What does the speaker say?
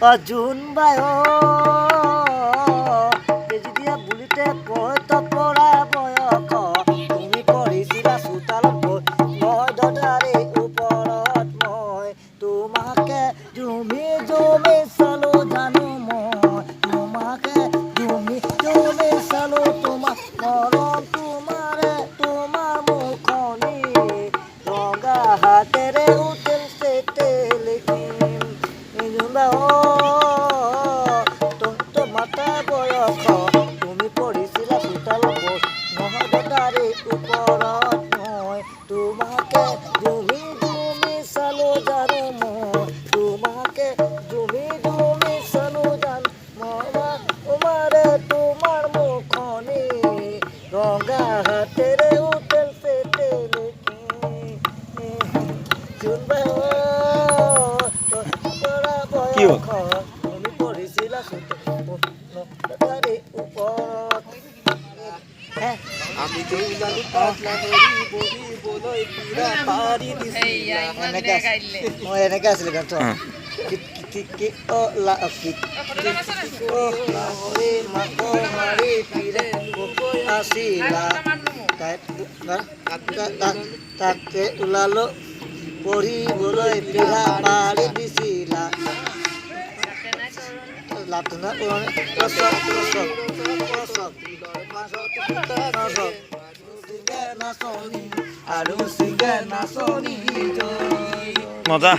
অজুন বায় বেজি দিয়া বুলিতে কয় তপৰা বয়স তুমি পঢ়িছিলা চোতালত মই দদাৰে ওপৰত মই তোমাকে জুমি জুমি চালো জানো মই তোমাকে জুমি জুমি চালো তোমাৰ মৰম তোমাৰে তোমাৰ মুখনি ৰঙা হাতেৰে উঠেল চেতে লিখিম মাতা বয়স তুমি পঢ়িছিলা চোতালত নহয় দদাৰে ওপৰত মই তোমাকে জুমি জুমি চালো জানো মই তোমাকে জুমি জুমি চালো জানো তোমাৰে তোমাৰ মুখনি ৰঙা হাতেৰে উঠেল চেতে কি হ'ল? তুমি পঢ়িছিলা দদাৰে ওপৰত আমি দুইজনী পাতলা ধৰি বহিবলৈ পীৰা পাৰি দিছিলা। মই এনেকে আছিলে গানটো মাৰি পিৰে আছিলা তাকে ওলালো পঢ়িবলৈ পীৰা পাৰি দিছিলা লাটনা মজা